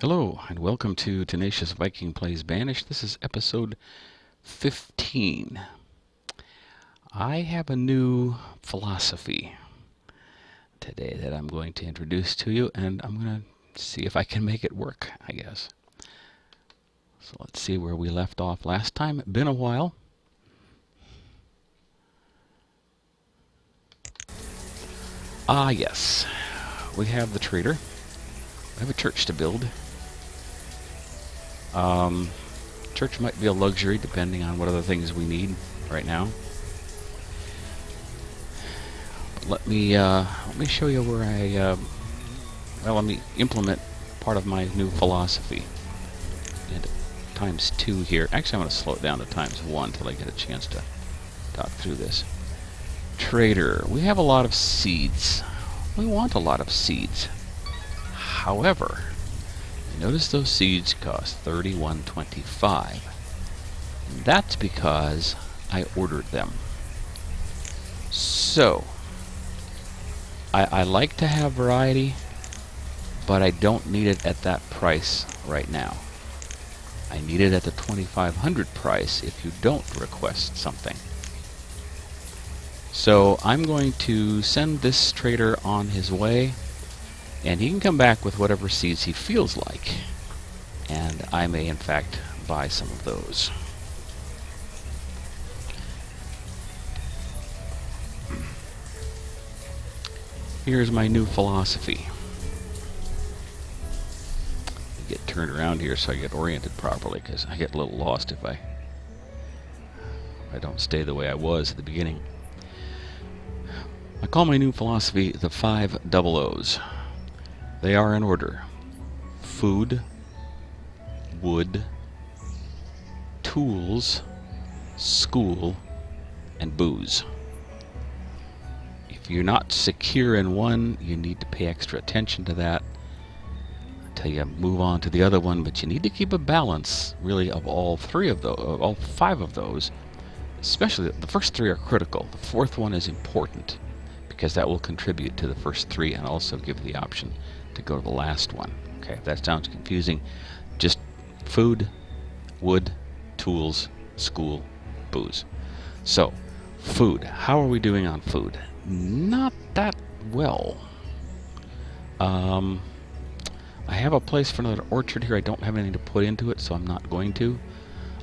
Hello, and welcome to Tenacious Viking Plays Banished. This is episode 15. I have a new philosophy today that I'm going to introduce to you, and I'm going to see if I can make it work, I guess. So let's see where we left off last time. It's been a while. Yes. We have the trader. We have a church to build. Church might be a luxury depending on what other things we need right now. But let me show you where let me implement part of my new philosophy into ×2 here. Actually, I'm going to slow it down to ×1 until I get a chance to talk through this. Trader, we have a lot of seeds. We want a lot of seeds. However, notice those seeds cost $31.25. That's because I ordered them. So, I like to have variety, but I don't need it at that price right now. I need it at the $2,500 price if you don't request something. So I'm going to send this trader on his way, and he can come back with whatever seeds he feels like. And I may, in fact, buy some of those. Here's my new philosophy. Get turned around here so I get oriented properly, because I get a little lost if I don't stay the way I was at the beginning. I call my new philosophy the 5 double O's. They are in order: food, wood, tools, school, and booze. If you're not secure in one, you need to pay extra attention to that until you move on to the other one, but you need to keep a balance, really, of all 5 of those. Especially the first 3 are critical. The 4th one is important, because that will contribute to the first 3 and also give the option to go to the last one. Okay, if that sounds confusing, just food, wood, tools, school, booze. So, food. How are we doing on food? Not that well. I have a place for another orchard here. I don't have anything to put into it, so I'm not going to.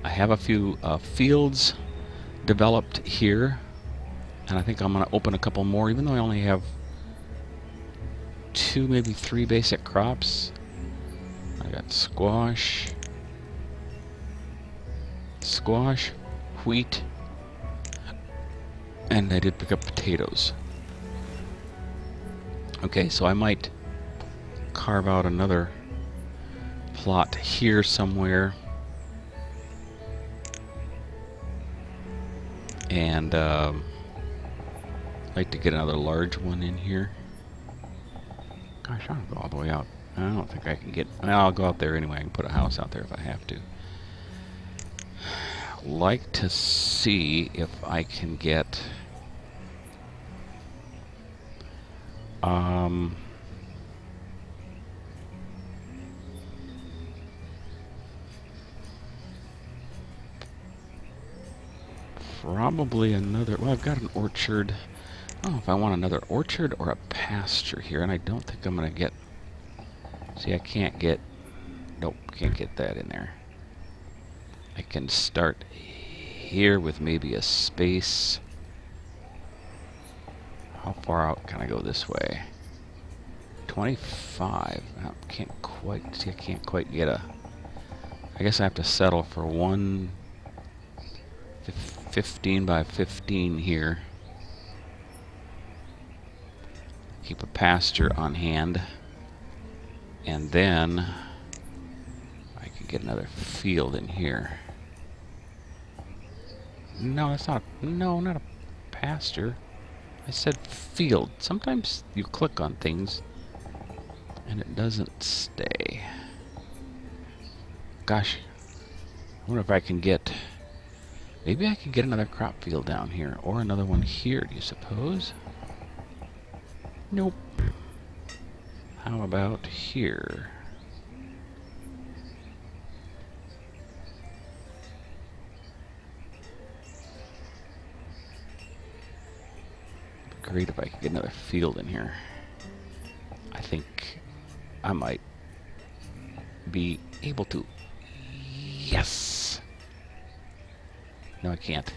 I have a few fields developed here, and I think I'm going to open a couple more, even though I only have 2, maybe 3 basic crops. I got squash, wheat, and I did pick up potatoes. Okay, so I might carve out another plot here somewhere, and like to get another large one in here. Gosh, I'll go all the way out. I don't think I can get... I'll go out there anyway. I can put a house out there if I have to. Like to see if I can get... probably another... Well, I've got an orchard. I don't know if I want another orchard or a pasture here, and I don't think I'm going to get... See, I can't get... Nope, can't get that in there. I can start here with maybe a space. How far out can I go this way? 25. I can't quite... See, I can't quite get a... I guess I have to settle for 1 15 by 15 here. Keep a pasture on hand, and then I can get another field in here. No, that's not a, no, not a pasture. I said field. Sometimes you click on things and it doesn't stay. Gosh, I wonder if I can get... Maybe I can get another crop field down here, or another one here, do you suppose? Nope. How about here? great if I could get another field in here. I think I might be able to. Yes! No, I can't.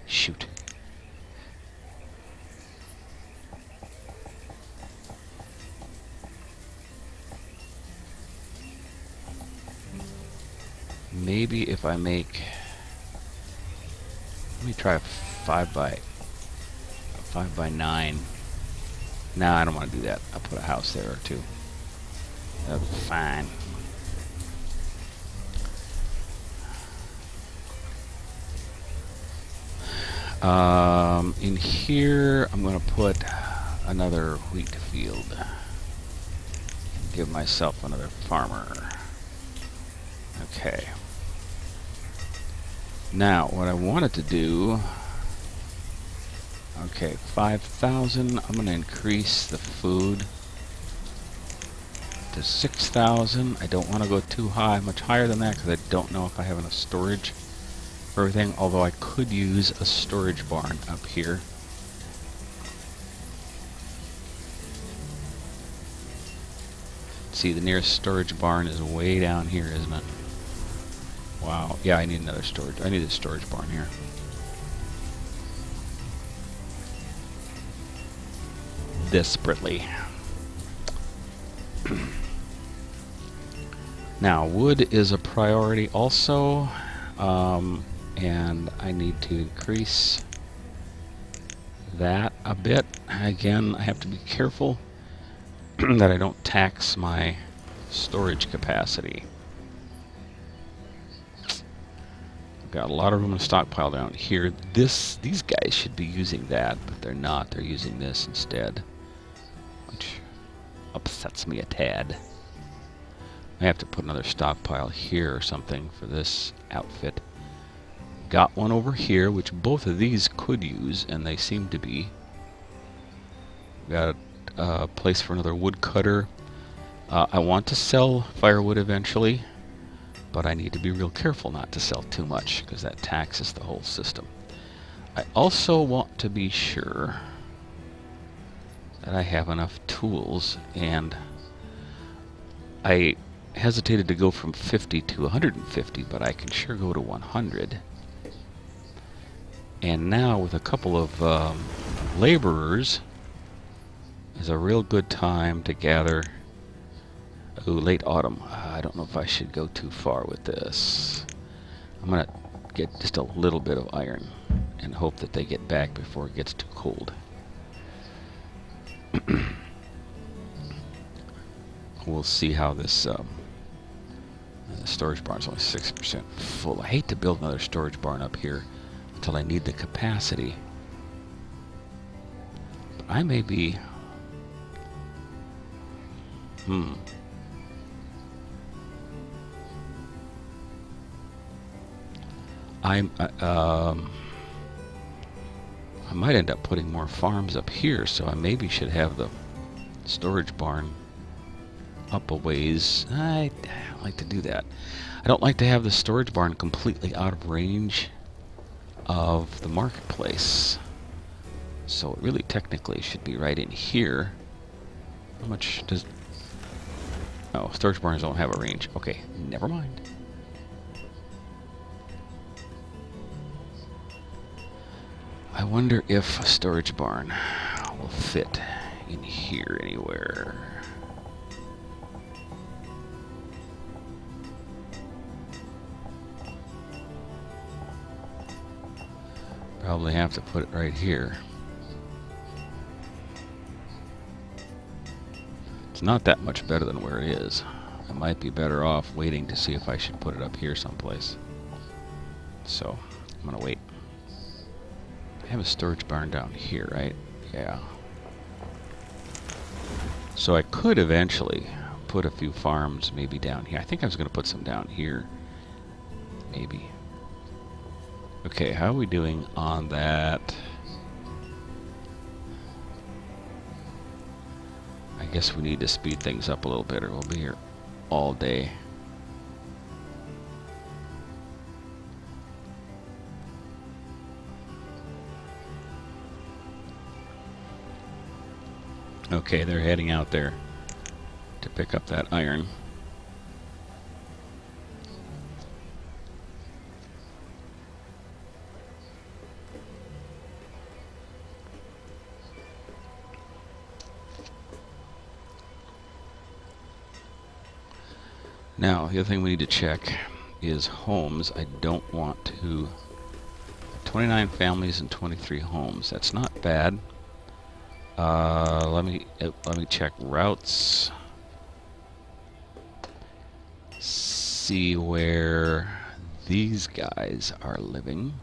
Shoot. Maybe if I make... Let me try a 5 by 9. No, I don't want to do that. I'll put a house there or two. That'll be fine. In here, I'm going to put another wheat field. Give myself another farmer. Okay. Now, what I wanted to do... Okay, 5,000. I'm going to increase the food to 6,000. I don't want to go too high, much higher than that, because I don't know if I have enough storage for everything, although I could use a storage barn up here. See, the nearest storage barn is way down here, isn't it? Wow. Yeah, I need another storage. I need a storage barn here. Desperately. Now, wood is a priority also, and I need to increase that a bit. Again, I have to be careful that I don't tax my storage capacity. I've got a lot of room to stockpile down here. These guys should be using that, but they're not. They're using this instead, which upsets me a tad. I have to put another stockpile here or something for this outfit. Got one over here, which both of these could use, and they seem to be. Got a place for another woodcutter. I want to sell firewood eventually, but I need to be real careful not to sell too much, because that taxes the whole system. I also want to be sure that I have enough tools, and I hesitated to go from 50 to 150, but I can sure go to 100. And now with a couple of laborers is a real good time to gather. Ooh, late autumn. I don't know if I should go too far with this. I'm gonna get just a little bit of iron and hope that they get back before it gets too cold. We'll see how this storage barn is only 6% full. I hate to build another storage barn up here until I need the capacity. But I may be... I might end up putting more farms up here, so I maybe should have the storage barn up a ways. I don't like to do that. I don't like to have the storage barn completely out of range of the marketplace. So it really technically should be right in here. How much does... Oh, storage barns don't have a range. Okay, never mind. I wonder if a storage barn will fit in here anywhere. Probably have to put it right here. It's not that much better than where it is. I might be better off waiting to see if I should put it up here someplace. So, I'm gonna wait. I have a storage barn down here, right? Yeah. So I could eventually put a few farms maybe down here. I think I was gonna put some down here. Maybe. Okay, how are we doing on that? I guess we need to speed things up a little bit or we'll be here all day. Okay, they're heading out there to pick up that iron. Now, the other thing we need to check is homes. I don't want to... 29 families and 23 homes. That's not bad. Let me check routes. See where these guys are living.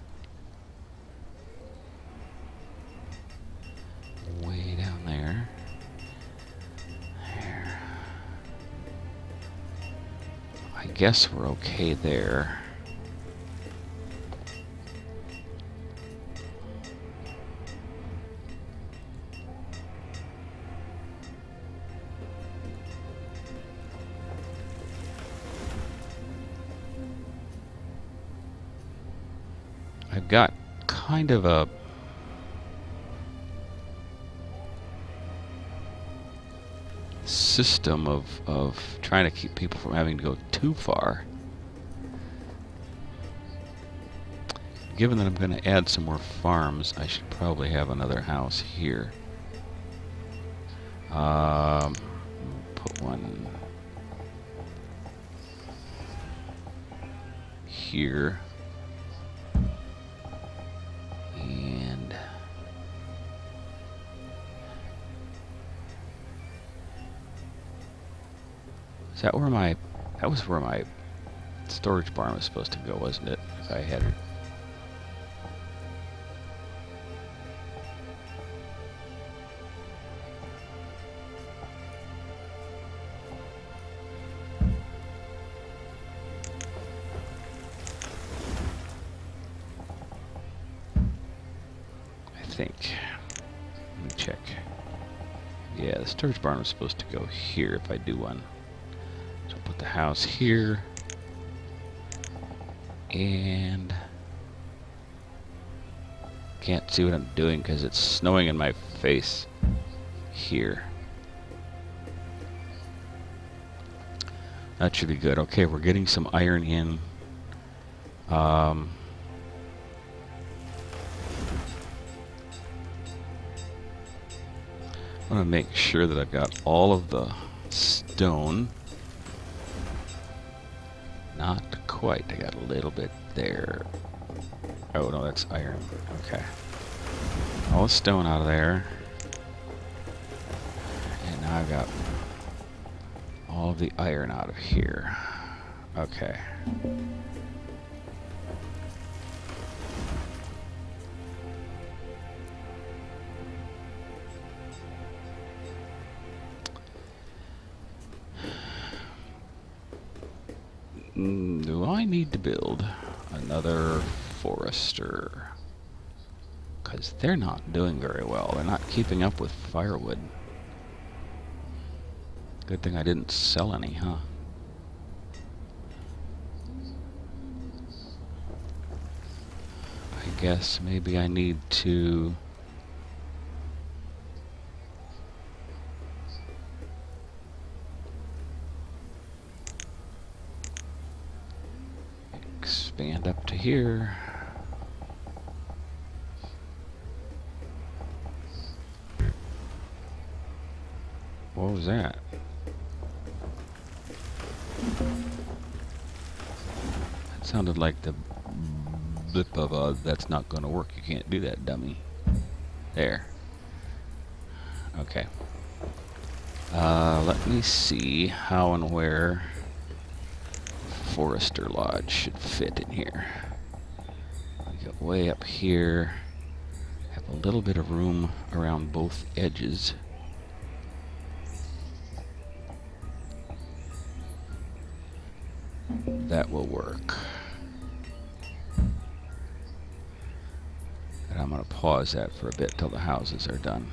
Way down there. There. I guess we're okay there. I've got kind of a system of trying to keep people from having to go too far. Given that I'm going to add some more farms, I should probably have another house here. Put one here. And is that where my... That was where my storage barn was supposed to go, wasn't it? If I had it. Think. Let me check. Yeah, the storage barn was supposed to go here if I do one. So I'll put the house here. And can't see what I'm doing because it's snowing in my face here. That should be good. Okay, we're getting some iron in. I want to make sure that I've got all of the stone. Not quite. I got a little bit there. Oh, no, that's iron. Okay. All the stone out of there. And now I've got all of the iron out of here. Okay. Do I need to build another forester? Because they're not doing very well. They're not keeping up with firewood. Good thing I didn't sell any, huh? I guess maybe I need to... expand up to here. What was that? That sounded like the blip of a that's not going to work. You can't do that, dummy. There. Okay. Let me see how and where Forester Lodge should fit in here. We got way up here. Have a little bit of room around both edges. That will work. And I'm going to pause that for a bit till the houses are done.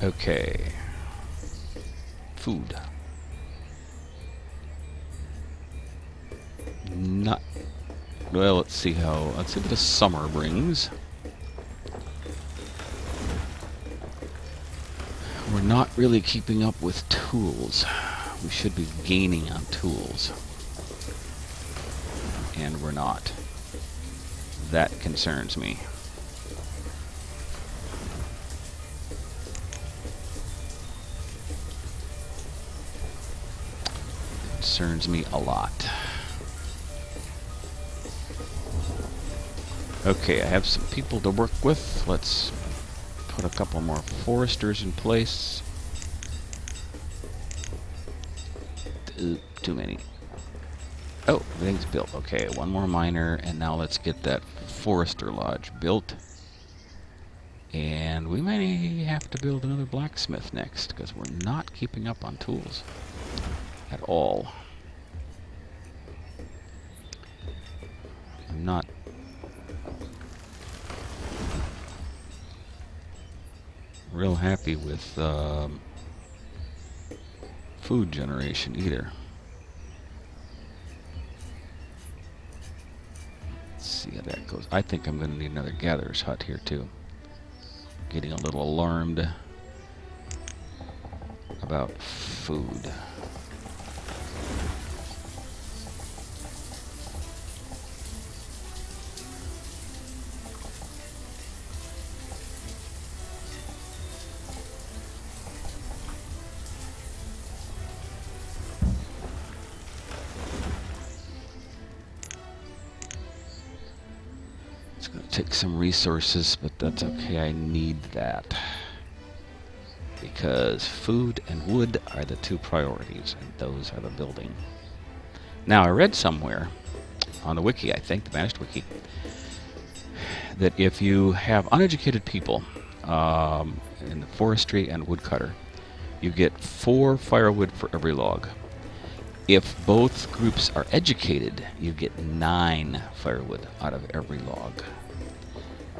Okay. Food. Not well. Let's see what the summer brings. We're not really keeping up with tools. We should be gaining on tools. And we're not. That concerns me. Concerns me a lot. Okay, I have some people to work with. Let's put a couple more foresters in place. Too many. Oh, everything's built. Okay, one more miner, and now let's get that forester lodge built. And we may have to build another blacksmith next, because we're not keeping up on tools at all. I'm not real happy with food generation either. Let's see how that goes. I think I'm going to need another gatherer's hut here too. Getting a little alarmed about food. It's going to take some resources, but that's okay. I need that. Because food and wood are the two priorities, and those are the building. Now, I read somewhere on the wiki, I think, the Banished wiki, that if you have uneducated people in the forestry and woodcutter, you get 4 firewood for every log. If both groups are educated, you get 9 firewood out of every log.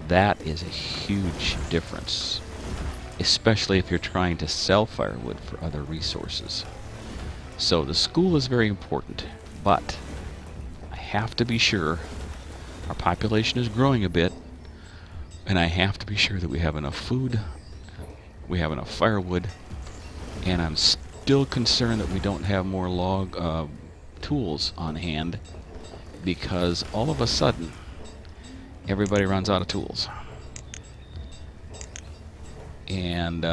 That is a huge difference, especially if you're trying to sell firewood for other resources. So the school is very important, but I have to be sure our population is growing a bit, and I have to be sure that we have enough food, we have enough firewood, and I'm still concerned that we don't have more log tools on hand, because all of a sudden everybody runs out of tools, and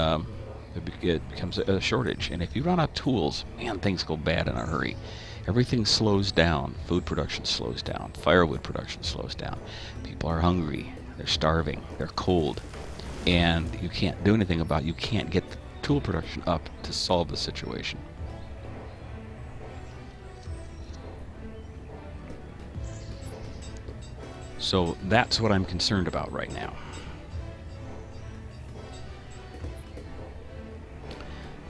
it becomes a shortage. And if you run out of tools, man, things go bad in a hurry. Everything slows down. Food production slows down. Firewood production slows down. People are hungry. They're starving. They're cold. And you can't do anything about it. You can't get the tool production up to solve the situation. So that's what I'm concerned about right now.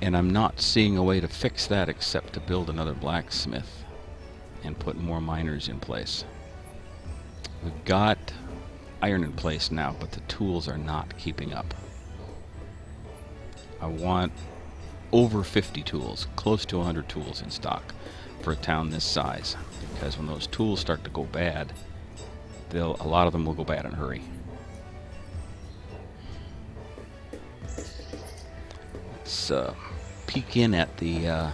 And I'm not seeing a way to fix that except to build another blacksmith and put more miners in place. We've got iron in place now, but the tools are not keeping up. I want over 50 tools, close to 100 tools in stock for a town this size, because when those tools start to go bad, a lot of them will go bad in a hurry. Let's peek in at the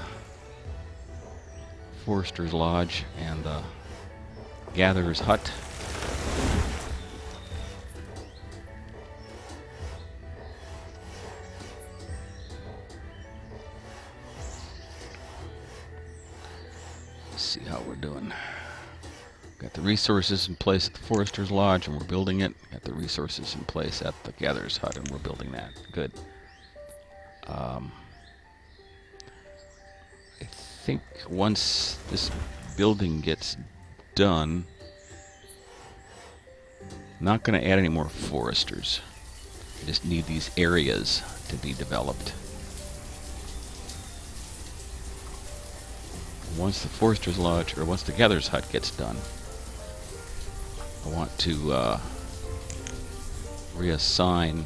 Forester's Lodge and the Gatherer's Hut. Let's see how we're doing. Got the resources in place at the Forester's Lodge, and we're building it. Got the resources in place at the Gatherer's Hut, and we're building that. Good. I think once this building gets done, I'm not going to add any more foresters. I just need these areas to be developed. Once the Forester's Lodge, or once the Gatherer's Hut gets done, I want to reassign.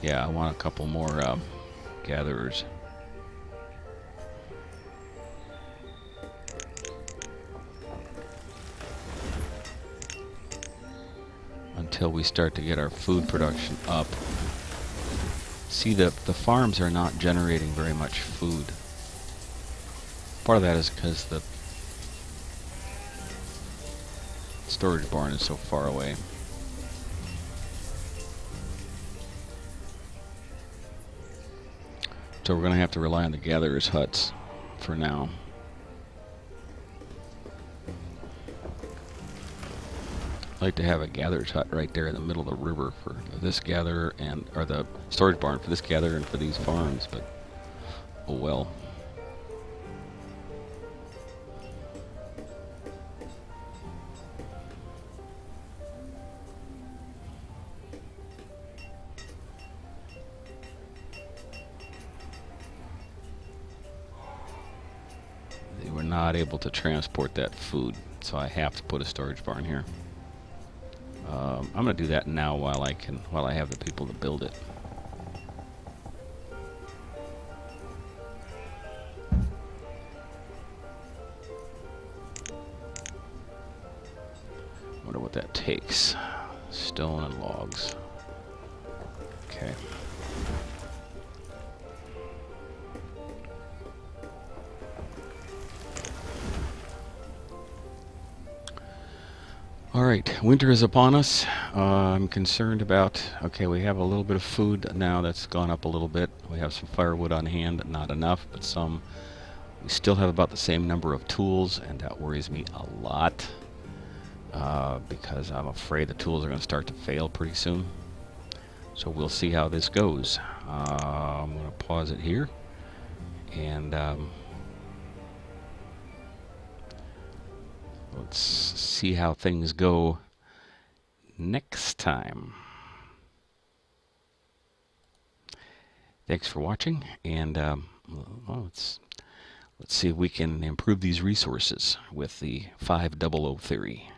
Yeah, I want a couple more gatherers. Until we start to get our food production up. See, the farms are not generating very much food. Part of that is because the storage barn is so far away. So we're going to have to rely on the gatherers' huts for now. I'd like to have a gatherer's hut right there in the middle of the river for this gatherer, and or the storage barn for this gatherer and for these farms, but oh well. They were not able to transport that food, so I have to put a storage barn here. I'm going to do that now while I have the people to build it. Wonder what that takes. Stone and logs. Okay. Alright, winter is upon us. I'm concerned about, okay, we have a little bit of food now that's gone up a little bit. We have some firewood on hand, not enough, but some. We still have about the same number of tools, and that worries me a lot because I'm afraid the tools are going to start to fail pretty soon. So we'll see how this goes. I'm going to pause it here, and let's see how things go next time. Thanks for watching, and well, let's see if we can improve these resources with the 5 Double-Oh Theory.